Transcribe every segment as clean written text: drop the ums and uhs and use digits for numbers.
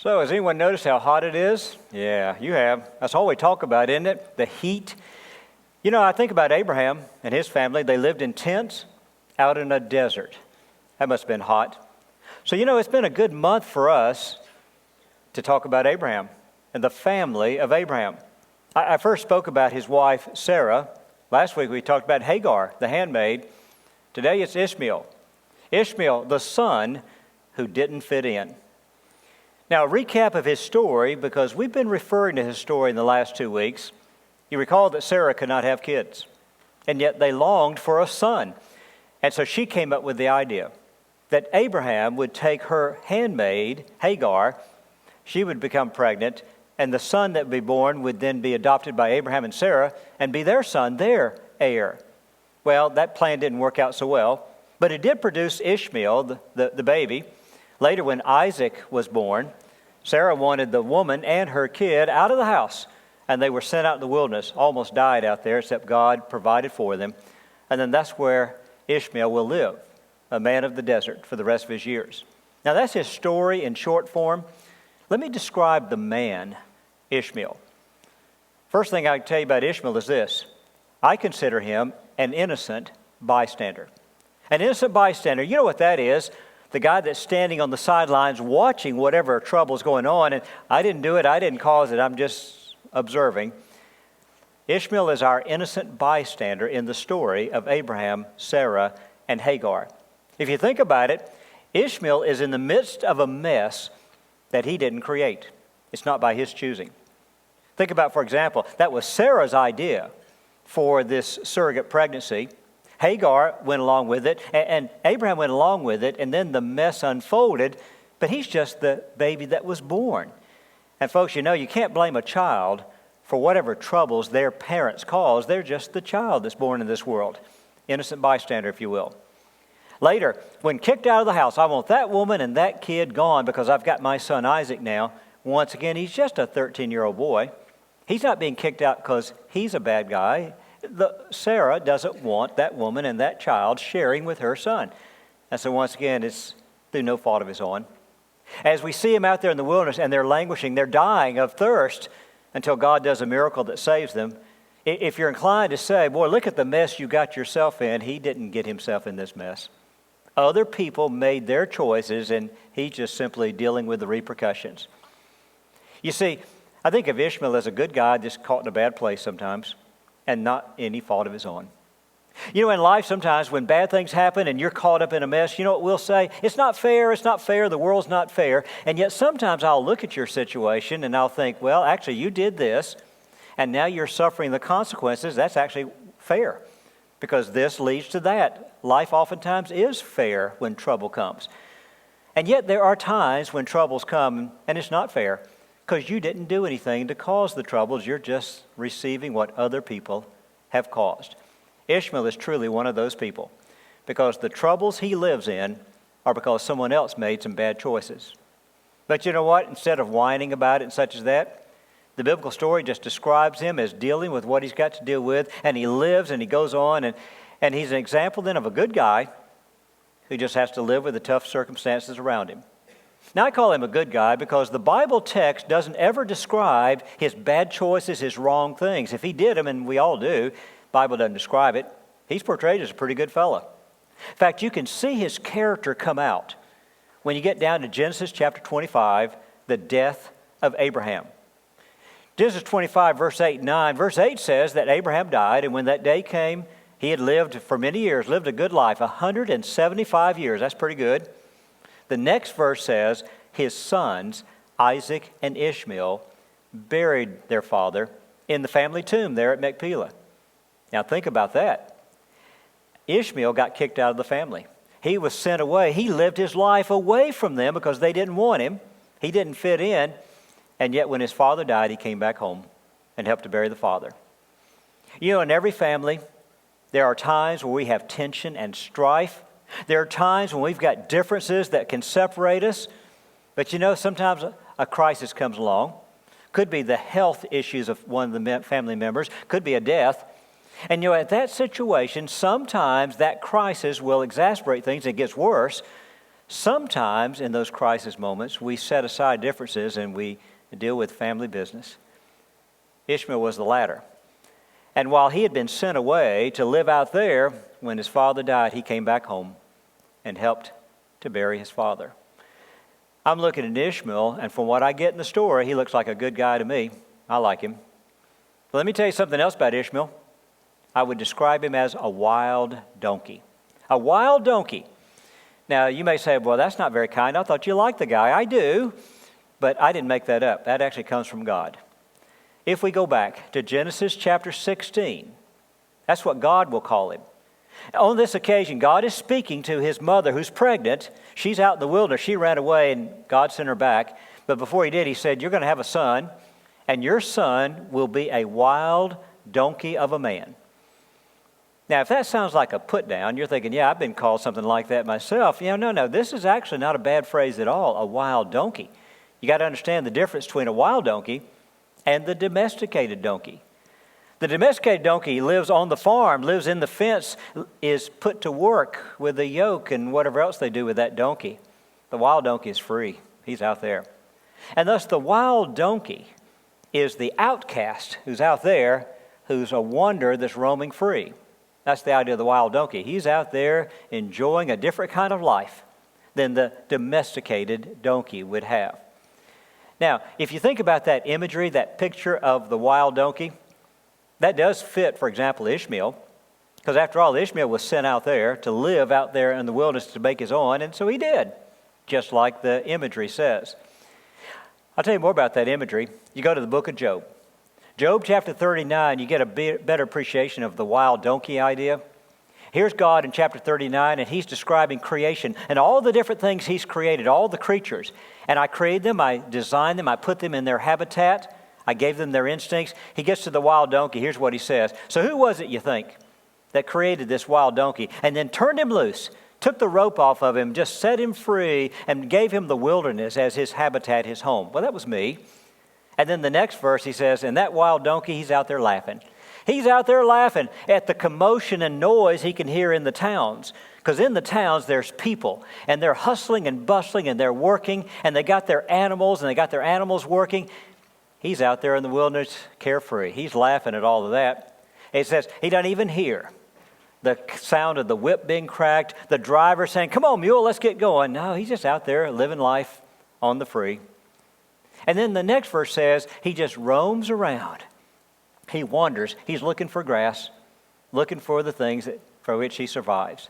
So, has anyone noticed how hot it is? Yeah, you have. That's all we talk about, isn't it? The heat. You know, I think about Abraham and his family. They lived in tents out in a desert. That must have been hot. So, you know, it's been a good month for us to talk about Abraham and the family of Abraham. I first spoke about his wife, Sarah. Last week we talked about Hagar, the handmaid. Today it's Ishmael. Ishmael, the son who didn't fit in. Now, a recap of his story, because we've been referring to his story in the last 2 weeks. You recall that Sarah could not have kids, and yet they longed for a son. And so she came up with the idea that Abraham would take her handmaid, Hagar, she would become pregnant, and the son that would be born would then be adopted by Abraham and Sarah and be their son, their heir. Well, that plan didn't work out so well, but it did produce Ishmael, the baby. Later, when Isaac was born, Sarah wanted the woman and her kid out of the house, and they were sent out in the wilderness, almost died out there, except God provided for them. And then that's where Ishmael will live, a man of the desert, for the rest of his years. Now, that's his story in short form. Let me describe the man, Ishmael. First thing I can tell you about Ishmael is this. I consider him an innocent bystander. An innocent bystander, you know what that is? The guy that's standing on the sidelines watching whatever trouble's going on, and I didn't do it, I didn't cause it, I'm just observing. Ishmael is our innocent bystander in the story of Abraham, Sarah, and Hagar. If you think about it, Ishmael is in the midst of a mess that he didn't create. It's not by his choosing. Think about, for example, that was Sarah's idea for this surrogate pregnancy. Hagar went along with it, and Abraham went along with it, and then the mess unfolded, but he's just the baby that was born. And folks, you know, you can't blame a child for whatever troubles their parents cause. They're just the child that's born in this world. Innocent bystander, if you will. Later, when kicked out of the house, I want that woman and that kid gone because I've got my son Isaac now. Once again, he's just a 13-year-old boy. He's not being kicked out because he's a bad guy. Sarah doesn't want that woman and that child sharing with her son. And so once again, it's through no fault of his own. As we see him out there in the wilderness and they're languishing, they're dying of thirst until God does a miracle that saves them. If you're inclined to say, boy, look at the mess you got yourself in, he didn't get himself in this mess. Other people made their choices, and he's just simply dealing with the repercussions. You see, I think of Ishmael as a good guy just caught in a bad place sometimes, and not any fault of his own. You know, in life sometimes when bad things happen and you're caught up in a mess, you know what we'll say? It's not fair, the world's not fair. And yet sometimes I'll look at your situation and I'll think, well, actually you did this, and now you're suffering the consequences. That's actually fair, because this leads to that. Life oftentimes is fair when trouble comes. And yet there are times when troubles come and it's not fair because you didn't do anything to cause the troubles. You're just receiving what other people have caused. Ishmael is truly one of those people because the troubles he lives in are because someone else made some bad choices. But you know what? Instead of whining about it and such as that, the biblical story just describes him as dealing with what he's got to deal with, and he lives and he goes on, and he's an example then of a good guy who just has to live with the tough circumstances around him. Now, I call him a good guy because the Bible text doesn't ever describe his bad choices, his wrong things. If he did them, and we all do, the Bible doesn't describe it. He's portrayed as a pretty good fellow. In fact, you can see his character come out when you get down to Genesis chapter 25, the death of Abraham. Genesis 25, verse 8 and 9. Verse 8 says that Abraham died, and when that day came, he had lived for many years, lived a good life, 175 years. That's pretty good. The next verse says, his sons, Isaac and Ishmael, buried their father in the family tomb there at Machpelah. Now think about that. Ishmael got kicked out of the family. He was sent away. He lived his life away from them because they didn't want him. He didn't fit in. And yet when his father died, he came back home and helped to bury the father. You know, in every family, there are times where we have tension and strife. There are times when we've got differences that can separate us. But you know, sometimes a crisis comes along. Could be the health issues of one of the family members. Could be a death. And you know, at that situation, sometimes that crisis will exasperate things. It gets worse. Sometimes in those crisis moments, we set aside differences and we deal with family business. Ishmael was the latter. And while he had been sent away to live out there, when his father died, he came back home and helped to bury his father. I'm looking at Ishmael, and from what I get in the story, he looks like a good guy to me. I like him. But let me tell you something else about Ishmael. I would describe him as a wild donkey. A wild donkey. Now, you may say, well, that's not very kind. I thought you liked the guy. I do, but I didn't make that up. That actually comes from God. If we go back to Genesis chapter 16, that's what God will call him. On this occasion, God is speaking to his mother who's pregnant. She's out in the wilderness. She ran away and God sent her back. But before he did, he said, you're going to have a son, and your son will be a wild donkey of a man. Now, if that sounds like a put down, you're thinking, yeah, I've been called something like that myself. No, this is actually not a bad phrase at all, a wild donkey. You got to understand the difference between a wild donkey and the domesticated donkey. The domesticated donkey lives on the farm, lives in the fence, is put to work with a yoke and whatever else they do with that donkey. The wild donkey is free. He's out there. And thus the wild donkey is the outcast who's out there, who's a wanderer that's roaming free. That's the idea of the wild donkey. He's out there enjoying a different kind of life than the domesticated donkey would have. Now, if you think about that imagery, that picture of the wild donkey, that does fit, for example, Ishmael, because after all, Ishmael was sent out there to live out there in the wilderness to make his own, and so he did, just like the imagery says. I'll tell you more about that imagery. You go to the book of Job. Job chapter 39, you get a better appreciation of the wild donkey idea. Here's God in chapter 39, and he's describing creation and all the different things he's created, all the creatures. And I created them, I designed them, I put them in their habitat, I gave them their instincts. He gets to the wild donkey. Here's what he says. So who was it, you think, that created this wild donkey and then turned him loose, took the rope off of him, just set him free, and gave him the wilderness as his habitat, his home? Well, that was me. And then the next verse, he says, and that wild donkey, he's out there laughing. He's out there laughing at the commotion and noise he can hear in the towns. Because in the towns, there's people, and they're hustling and bustling, and they're working, and they got their animals, and they got their animals working. He's out there in the wilderness, carefree. He's laughing at all of that. It says he doesn't even hear the sound of the whip being cracked, the driver saying, come on, mule, let's get going. No, he's just out there living life on the free. And then the next verse says he just roams around. He wanders. He's looking for grass, looking for the things for which he survives.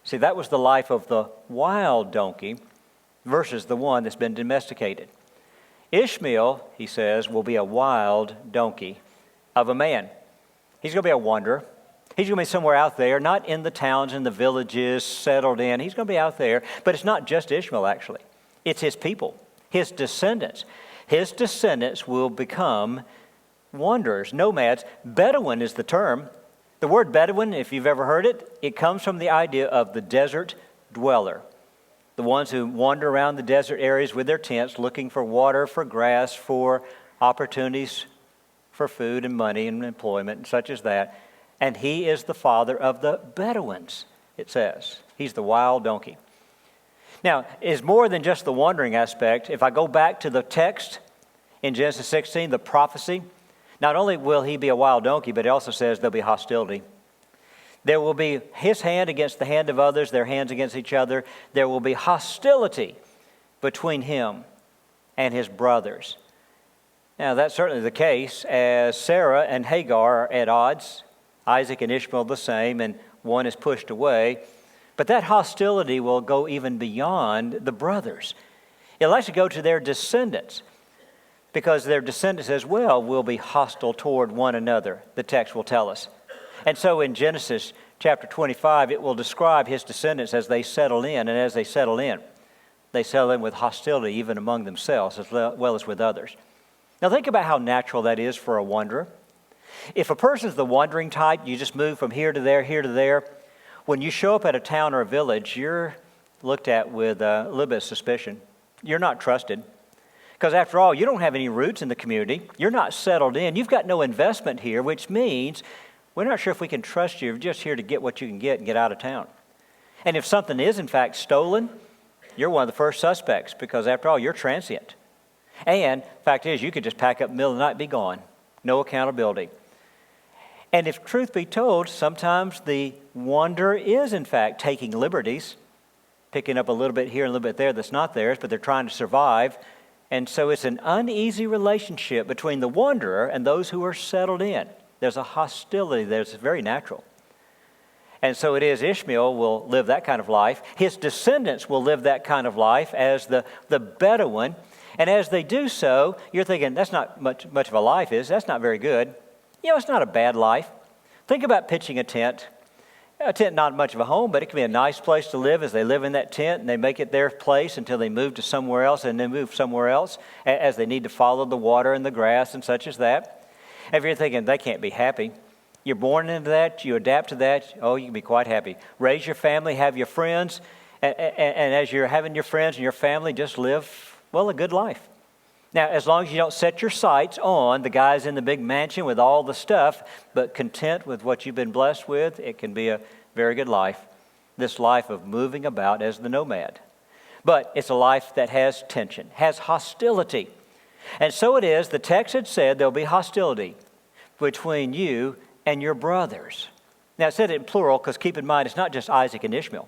See, that was the life of the wild donkey versus the one that's been domesticated. Ishmael, he says, will be a wild donkey of a man. He's going to be a wanderer. He's going to be somewhere out there, not in the towns and the villages, settled in. He's going to be out there. But it's not just Ishmael, actually. It's his people, his descendants. His descendants will become wanderers, nomads. Bedouin is the term. The word Bedouin, if you've ever heard it, it comes from the idea of the desert dweller. The ones who wander around the desert areas with their tents looking for water, for grass, for opportunities for food and money and employment and such as that. And he is the father of the Bedouins, it says. He's the wild donkey. Now, it's more than just the wandering aspect. If I go back to the text in Genesis 16, the prophecy, not only will he be a wild donkey, but it also says there'll be hostility. There will be his hand against the hand of others, their hands against each other. There will be hostility between him and his brothers. Now, that's certainly the case as Sarah and Hagar are at odds. Isaac and Ishmael the same, and one is pushed away. But that hostility will go even beyond the brothers. It'll actually go to their descendants, because their descendants as well will be hostile toward one another, the text will tell us. And so in Genesis chapter 25, it will describe his descendants as they settle in, and as they settle in with hostility even among themselves as well as with others. Now think about how natural that is for a wanderer. If a person's the wandering type, you just move from here to there, when you show up at a town or a village, you're looked at with a little bit of suspicion. You're not trusted. Because after all, you don't have any roots in the community. You're not settled in. You've got no investment here, which means we're not sure if we can trust you. You're just here to get what you can get and get out of town. And if something is in fact stolen, you're one of the first suspects because, after all, you're transient. And fact is, you could just pack up in the middle of the night and be gone. No accountability. And if truth be told, sometimes the wanderer is, in fact, taking liberties, picking up a little bit here and a little bit there that's not theirs, but they're trying to survive. And so it's an uneasy relationship between the wanderer and those who are settled in. There's a hostility that's very natural. And so it is Ishmael will live that kind of life. His descendants will live that kind of life as the Bedouin. And as they do so, you're thinking, that's not much of a life, is that's not very good. It's not a bad life. Think about pitching a tent. A tent, not much of a home, but it can be a nice place to live as they live in that tent and they make it their place until they move to somewhere else and then move somewhere else as they need to follow the water and the grass and such as that. If you're thinking, they can't be happy, you're born into that, you adapt to that, you can be quite happy. Raise your family, have your friends, and as you're having your friends and your family, just live, a good life. Now, as long as you don't set your sights on the guys in the big mansion with all the stuff, but content with what you've been blessed with, it can be a very good life. This life of moving about as the nomad. But it's a life that has tension, has hostility. And so it is, the text had said there'll be hostility between you and your brothers. Now, it said it in plural because keep in mind, it's not just Isaac and Ishmael.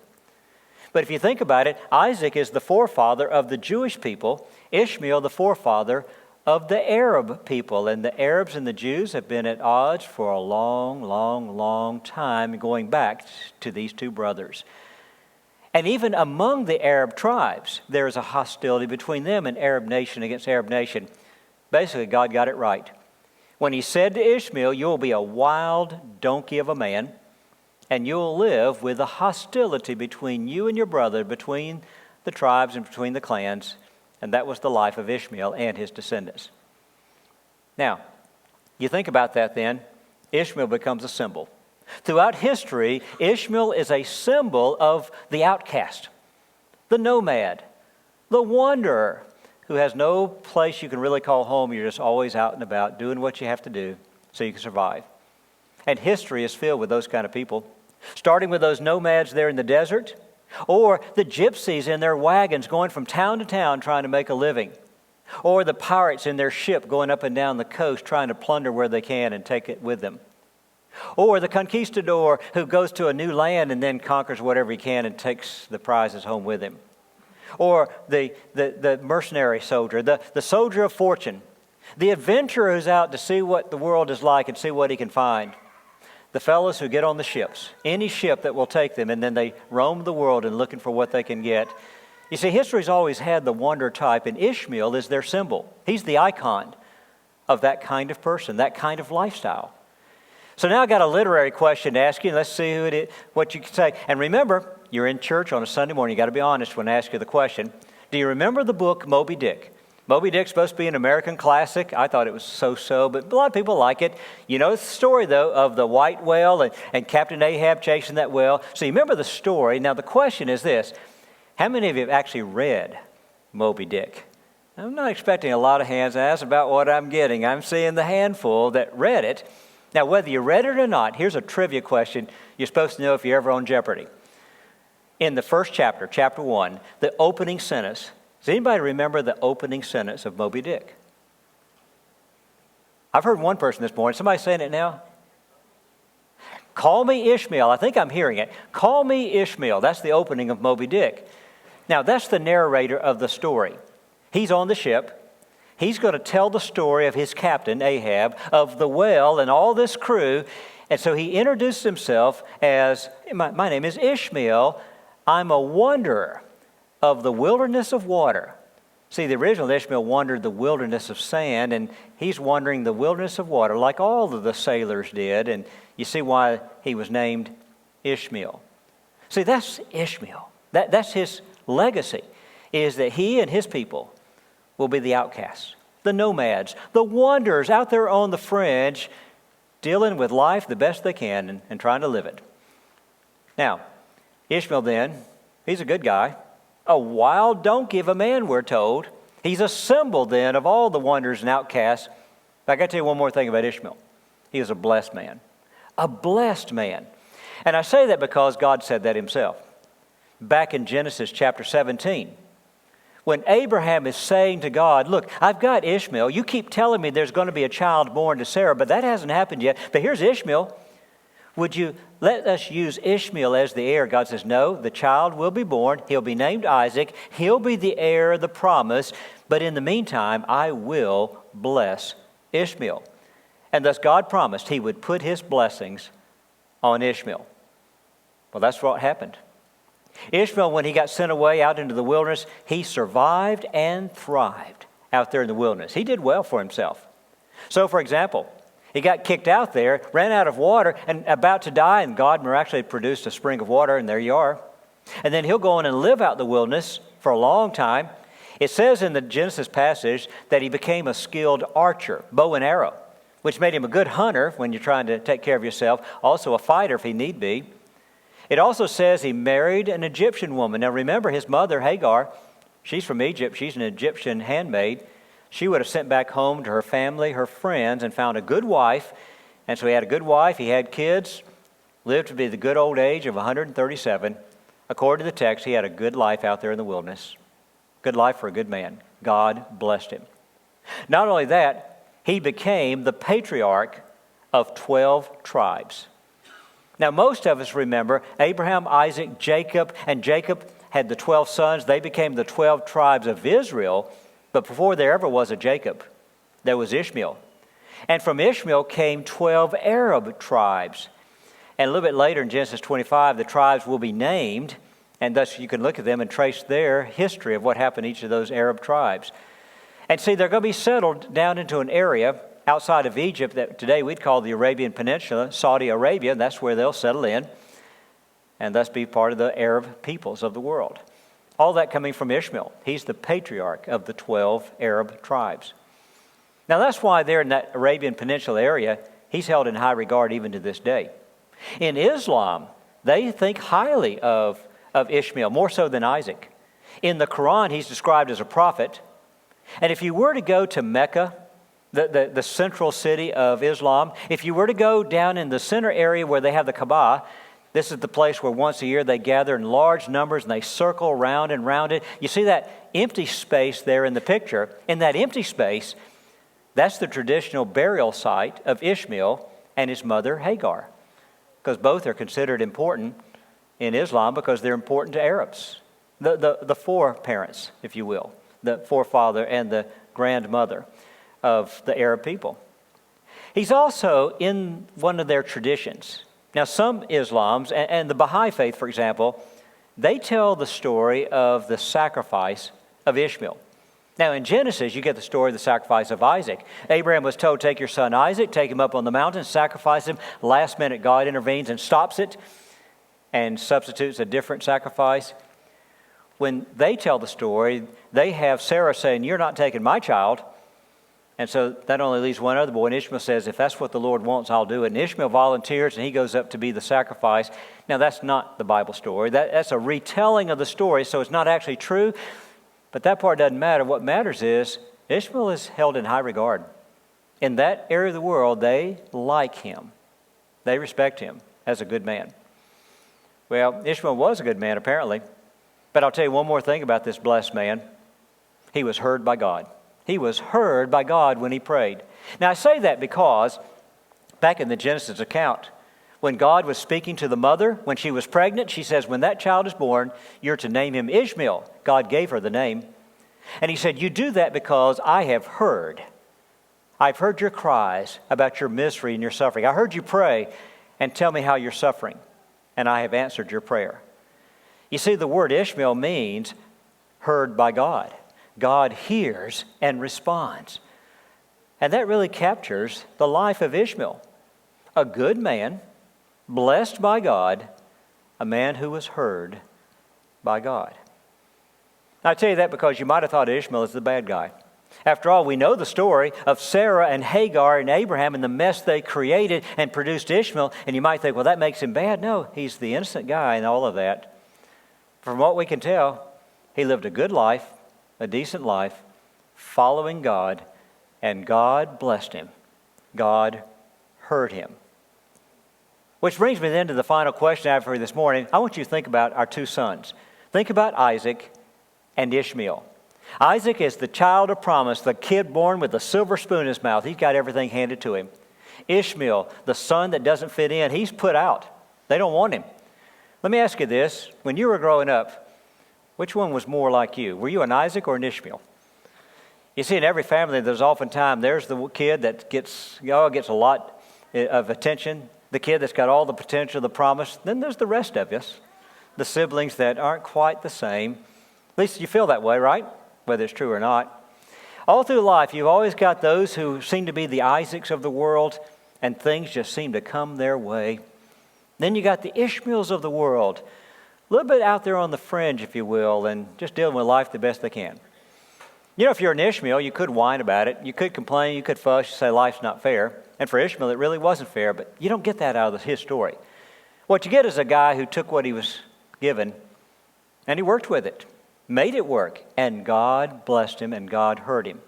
But if you think about it, Isaac is the forefather of the Jewish people, Ishmael the forefather of the Arab people. And the Arabs and the Jews have been at odds for a long, long, long time, going back to these two brothers. And even among the Arab tribes, there is a hostility between them and Arab nation against Arab nation. Basically, God got it right. When he said to Ishmael, you'll be a wild donkey of a man, and you'll live with a hostility between you and your brother, between the tribes and between the clans. And that was the life of Ishmael and his descendants. Now, you think about that then, Ishmael becomes a symbol. Throughout history, Ishmael is a symbol of the outcast, the nomad, the wanderer, who has no place you can really call home. You're just always out and about doing what you have to do so you can survive. And history is filled with those kind of people, starting with those nomads there in the desert, or the gypsies in their wagons going from town to town trying to make a living, or the pirates in their ship going up and down the coast trying to plunder where they can and take it with them, or the conquistador who goes to a new land and then conquers whatever he can and takes the prizes home with him, or the mercenary soldier, the soldier of fortune, the adventurer who's out to see what the world is like and see what he can find. The fellows who get on the ships, any ship that will take them, and then they roam the world and looking for what they can get. You see, history's always had the wanderer type, and Ishmael is their symbol. He's the icon of that kind of person, that kind of lifestyle. So now I got a literary question to ask you. Let's see who it is, what you can say. And remember, you're in church on a Sunday morning. You got to be honest when I ask you the question. Do you remember the book Moby Dick? Moby Dick's supposed to be an American classic. I thought it was so-so, but a lot of people like it. You know the story, though, of the white whale and Captain Ahab chasing that whale. So you remember the story. Now the question is this. How many of you have actually read Moby Dick? I'm not expecting a lot of hands. That's about what I'm getting. I'm seeing the handful that read it. Now, whether you read it or not, here's a trivia question you're supposed to know if you're ever on Jeopardy. In the first chapter, chapter 1, the opening sentence. Does anybody remember the opening sentence of Moby Dick? I've heard one person this morning. Somebody saying it now? Call me Ishmael. I think I'm hearing it. Call me Ishmael. That's the opening of Moby Dick. Now, that's the narrator of the story. He's on the ship. He's going to tell the story of his captain, Ahab, of the whale and all this crew. And so he introduced himself as, my name is Ishmael. I'm a wanderer of the wilderness of water. See, the original Ishmael wandered the wilderness of sand, and he's wandering the wilderness of water like all of the sailors did. And you see why he was named Ishmael. See, that's Ishmael. That's his legacy, is that he and his people will be the outcasts, the nomads, the wanderers out there on the fringe, dealing with life the best they can and trying to live it. Now, Ishmael then, he's a good guy. A wild donkey of a man, we're told. He's a symbol then of all the wanderers and outcasts. I got to tell you one more thing about Ishmael. He was a blessed man. A blessed man. And I say that because God said that himself. back in Genesis chapter 17. When Abraham is saying to God, look, I've got Ishmael. You keep telling me there's going to be a child born to Sarah, but that hasn't happened yet. But here's Ishmael. Would you let us use Ishmael as the heir? God says, no, the child will be born. He'll be named Isaac. He'll be the heir of the promise. But in the meantime, I will bless Ishmael. And thus God promised he would put his blessings on Ishmael. Well, that's what happened. Ishmael, when he got sent away out into the wilderness, he survived and thrived out there in the wilderness. He did well for himself. So, for example, he got kicked out there, ran out of water, and about to die, and God miraculously produced a spring of water, and there you are. And then he'll go on and live out in the wilderness for a long time. It says in the Genesis passage that he became a skilled archer, bow and arrow, which made him a good hunter when you're trying to take care of yourself, also a fighter if he need be. It also says he married an Egyptian woman. Now remember, his mother, Hagar, she's from Egypt. She's an Egyptian handmaid. She would have sent back home to her family, her friends, and found a good wife. And so he had a good wife. He had kids, lived to be the good old age of 137. According to the text, he had a good life out there in the wilderness. Good life for a good man. God blessed him. Not only that, he became the patriarch of 12 tribes. Now, most of us remember Abraham, Isaac, Jacob, and Jacob had the 12 sons. They became the 12 tribes of Israel. But before there ever was a Jacob, there was Ishmael. And from Ishmael came 12 Arab tribes. And a little bit later in Genesis 25, the tribes will be named, and thus you can look at them and trace their history of what happened to each of those Arab tribes. And see, they're going to be settled down into an area outside of Egypt that today we'd call the Arabian Peninsula, Saudi Arabia. That's where they'll settle in and thus be part of the Arab peoples of the world. All that coming from Ishmael. He's the patriarch of the 12 Arab tribes. Now that's why there in that Arabian Peninsula area, he's held in high regard even to this day. In Islam, they think highly of Ishmael, more so than Isaac. In the Quran, he's described as a prophet. And if you were to go to Mecca, the central city of Islam, if you were to go down in the center area where they have the Kaaba, this is the place where once a year they gather in large numbers and they circle round and round it. You see that empty space there in the picture. In that empty space, that's the traditional burial site of Ishmael and his mother Hagar, because both are considered important in Islam because they're important to Arabs. The foreparents, if you will, the forefather and the grandmother of the Arab people. He's also in one of their traditions. Now, some Islams, and the Baha'i faith, for example, they tell the story of the sacrifice of Ishmael. Now, in Genesis, you get the story of the sacrifice of Isaac. Abraham was told, take your son Isaac, take him up on the mountain, sacrifice him. Last minute, God intervenes and stops it and substitutes a different sacrifice. When they tell the story, they have Sarah saying, you're not taking my child. And so that only leaves one other boy. And Ishmael says, if that's what the Lord wants, I'll do it. And Ishmael volunteers and he goes up to be the sacrifice. Now, that's not the Bible story. That's a retelling of the story, so it's not actually true. But that part doesn't matter. What matters is Ishmael is held in high regard. In that area of the world, they like him. They respect him as a good man. Well, Ishmael was a good man, apparently. But I'll tell you one more thing about this blessed man. He was heard by God. He was heard by God when he prayed. Now, I say that because back in the Genesis account, when God was speaking to the mother, when she was pregnant, she says, when that child is born, you're to name him Ishmael. God gave her the name. And he said, you do that because I have heard. I've heard your cries about your misery and your suffering. I heard you pray and tell me how you're suffering. And I have answered your prayer. You see, the word Ishmael means heard by God. God hears and responds. And that really captures the life of Ishmael. A good man, blessed by God, a man who was heard by God. Now, I tell you that because you might have thought Ishmael is the bad guy. After all, we know the story of Sarah and Hagar and Abraham and the mess they created and produced Ishmael. And you might think, well, that makes him bad. No, he's the innocent guy in all of that. From what we can tell, he lived a good life, a decent life, following God, and God blessed him. God heard him. Which brings me then to the final question I have for you this morning. I want you to think about our two sons. Think about Isaac and Ishmael. Isaac is the child of promise, the kid born with a silver spoon in his mouth. He's got everything handed to him. Ishmael, the son that doesn't fit in, he's put out. They don't want him. Let me ask you this. When you were growing up, which one was more like you? Were you an Isaac or an Ishmael? You see, in every family, there's the kid that gets a lot of attention, the kid that's got all the potential, the promise. Then there's the rest of us, the siblings that aren't quite the same. At least you feel that way, right? Whether it's true or not. All through life, you've always got those who seem to be the Isaacs of the world, and things just seem to come their way. Then you got the Ishmaels of the world, a little bit out there on the fringe, if you will, and just dealing with life the best they can. You know, if you're an Ishmael, you could whine about it. You could complain. You could fuss. You say life's not fair. And for Ishmael, it really wasn't fair, but you don't get that out of his story. What you get is a guy who took what he was given, and he worked with it, made it work, and God blessed him, and God heard him.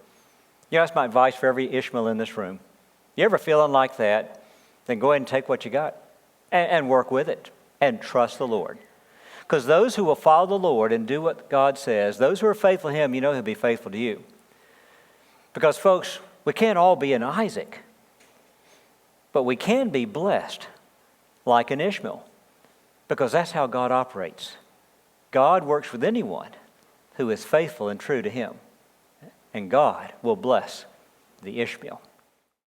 You know, that's my advice for every Ishmael in this room. You ever feeling like that, then go ahead and take what you got and work with it and trust the Lord. Because those who will follow the Lord and do what God says, those who are faithful to Him, you know He'll be faithful to you. Because, folks, we can't all be an Isaac, but we can be blessed like an Ishmael, because that's how God operates. God works with anyone who is faithful and true to Him, and God will bless the Ishmael.